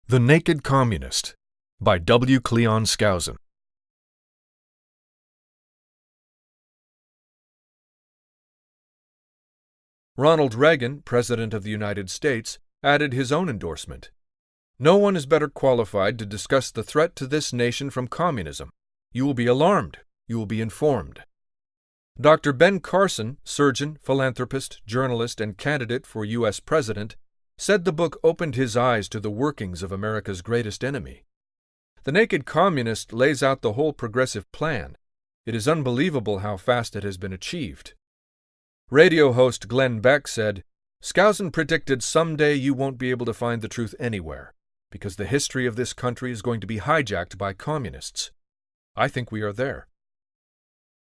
The Naked Communist by W. Cleon Skousen. Ronald Reagan, President of the United States, added his own endorsement. No one is better qualified to discuss the threat to this nation from communism. You will be alarmed. You will be informed. Dr. Ben Carson, surgeon, philanthropist, journalist, and candidate for U.S. President, said the book opened his eyes to the workings of America's greatest enemy. The Naked Communist lays out the whole progressive plan. It is unbelievable how fast it has been achieved. Radio host Glenn Beck said, "Skousen predicted someday you won't be able to find the truth anywhere, because the history of this country is going to be hijacked by communists." I think we are there.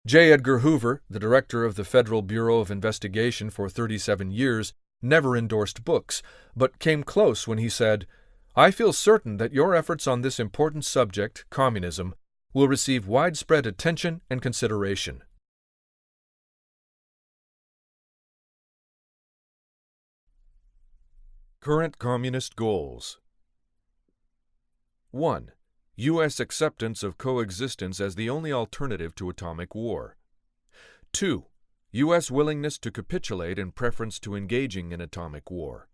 J. Edgar Hoover, the director of the Federal Bureau of Investigation for 37 years, never endorsed books, but came close when he said, "I feel certain that your efforts on this important subject, communism, will receive widespread attention and consideration." Current Communist Goals. 1. U.S. acceptance of coexistence as the only alternative to atomic war. 2. U.S. willingness to capitulate in preference to engaging in atomic war.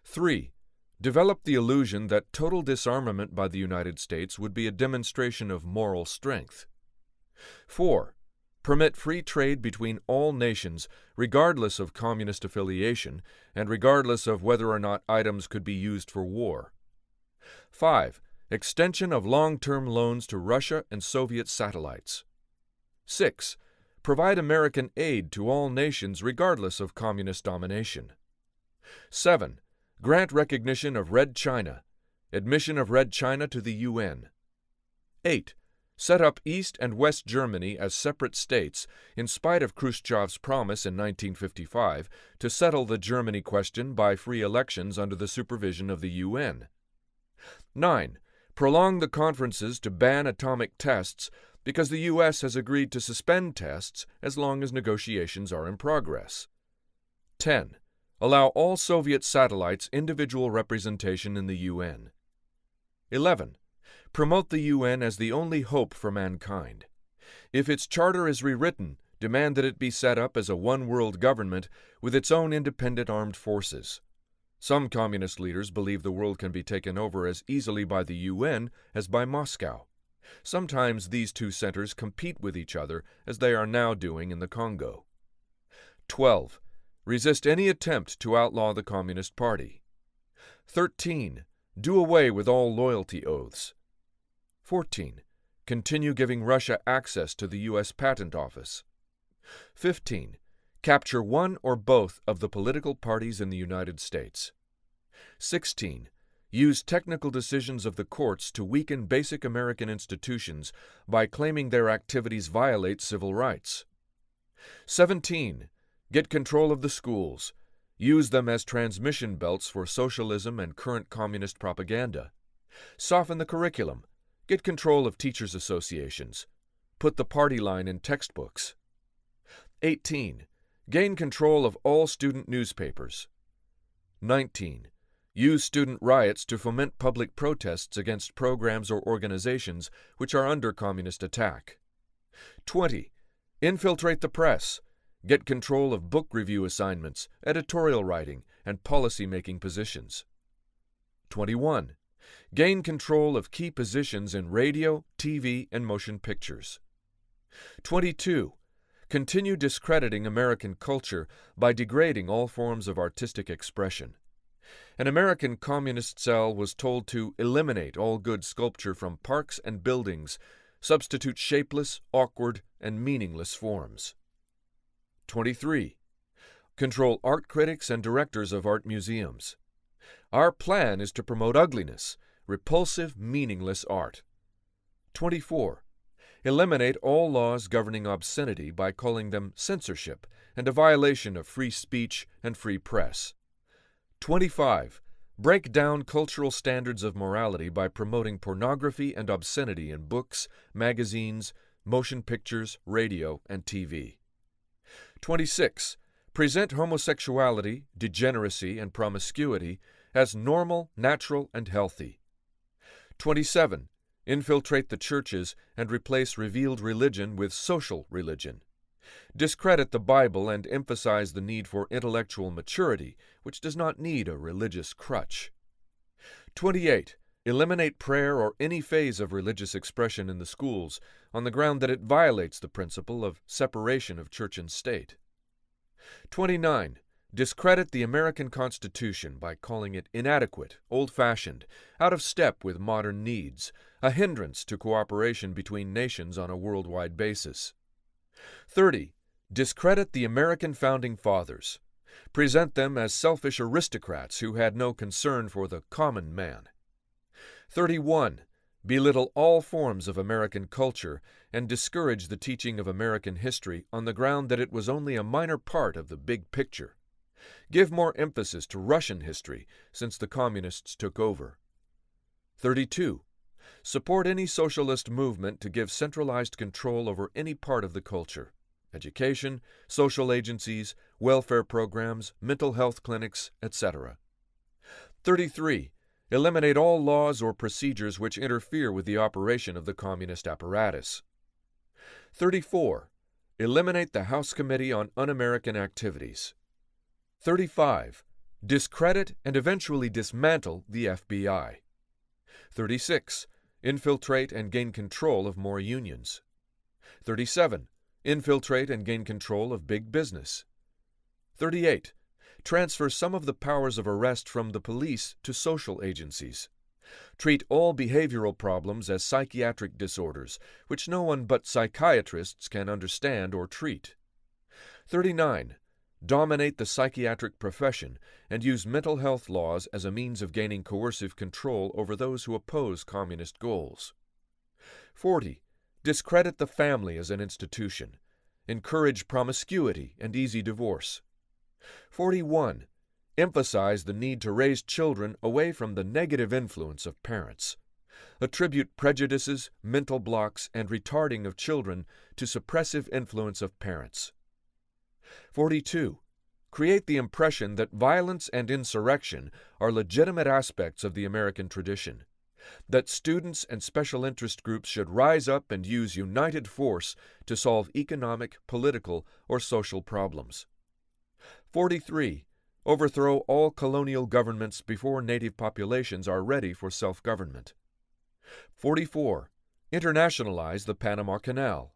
3. Develop the illusion that total disarmament by the United States would be a demonstration of moral strength. 4. Permit free trade between all nations, regardless of communist affiliation, and regardless of whether or not items could be used for war. 5. Extension of long-term loans to Russia and Soviet satellites. 6. Provide American aid to all nations regardless of communist domination. 7. Grant recognition of Red China. Admission of Red China to the UN. 8. Set up East and West Germany as separate states, in spite of Khrushchev's promise in 1955 to settle the Germany question by free elections under the supervision of the UN. 9. Prolong the conferences to ban atomic tests because the U.S. has agreed to suspend tests as long as negotiations are in progress. 10. Allow all Soviet satellites individual representation in the UN. 11. Promote the UN as the only hope for mankind. If its charter is rewritten, demand that it be set up as a one-world government with its own independent armed forces. Some communist leaders believe the world can be taken over as easily by the UN as by Moscow. Sometimes these two centers compete with each other, as they are now doing in the Congo. 12. Resist any attempt to outlaw the Communist Party. 13. Do away with all loyalty oaths. 14. Continue giving Russia access to the U.S. Patent Office. 15. Capture one or both of the political parties in the United States. 16. Use technical decisions of the courts to weaken basic American institutions by claiming their activities violate civil rights. 17. Get control of the schools. Use them as transmission belts for socialism and current communist propaganda. Soften the curriculum. Get control of teachers' associations. Put the party line in textbooks. 18. Gain control of all student newspapers. 19. Use student riots to foment public protests against programs or organizations which are under communist attack. 20. Infiltrate the press. Get control of book review assignments, editorial writing, and policy-making positions. 21. Gain control of key positions in radio, TV, and motion pictures. 22. Continue discrediting American culture by degrading all forms of artistic expression. An American communist cell was told to eliminate all good sculpture from parks and buildings, substitute shapeless, awkward, and meaningless forms. 23. Control art critics and directors of art museums. Our plan is to promote ugliness, repulsive, meaningless art. 24. Eliminate all laws governing obscenity by calling them censorship and a violation of free speech and free press. 25. Break down cultural standards of morality by promoting pornography and obscenity in books, magazines, motion pictures, radio, and TV. 26. Present homosexuality, degeneracy, and promiscuity as normal, natural, and healthy. 27. Infiltrate the churches and replace revealed religion with social religion. Discredit the Bible and emphasize the need for intellectual maturity, which does not need a religious crutch. 28. Eliminate prayer or any phase of religious expression in the schools on the ground that it violates the principle of separation of church and state. 29. Discredit the American Constitution by calling it inadequate, old-fashioned, out of step with modern needs, a hindrance to cooperation between nations on a worldwide basis. 30. Discredit the American Founding Fathers. Present them as selfish aristocrats who had no concern for the common man. 31. Belittle all forms of American culture and discourage the teaching of American history on the ground that it was only a minor part of the big picture. Give more emphasis to Russian history since the communists took over. 32. Support any socialist movement to give centralized control over any part of the culture: education, social agencies, welfare programs, mental health clinics, etc. 33. Eliminate all laws or procedures which interfere with the operation of the communist apparatus. 34. Eliminate the House Committee on Un-American Activities. 35. Discredit and eventually dismantle the FBI. 36. Infiltrate and gain control of more unions. 37. Infiltrate and gain control of big business. 38. Transfer some of the powers of arrest from the police to social agencies. Treat all behavioral problems as psychiatric disorders, which no one but psychiatrists can understand or treat. 39. Dominate the psychiatric profession and use mental health laws as a means of gaining coercive control over those who oppose communist goals. 40. Discredit the family as an institution. Encourage promiscuity and easy divorce. 41. Emphasize the need to raise children away from the negative influence of parents. Attribute prejudices, mental blocks, and retarding of children to suppressive influence of parents. 42. Create the impression that violence and insurrection are legitimate aspects of the American tradition, that students and special interest groups should rise up and use united force to solve economic, political, or social problems. 43. Overthrow all colonial governments before native populations are ready for self-government. 44. Internationalize the Panama Canal.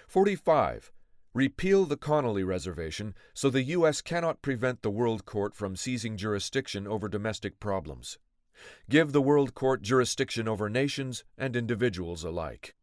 45. Repeal the Connolly Reservation so the U.S. cannot prevent the World Court from seizing jurisdiction over domestic problems. Give the World Court jurisdiction over nations and individuals alike.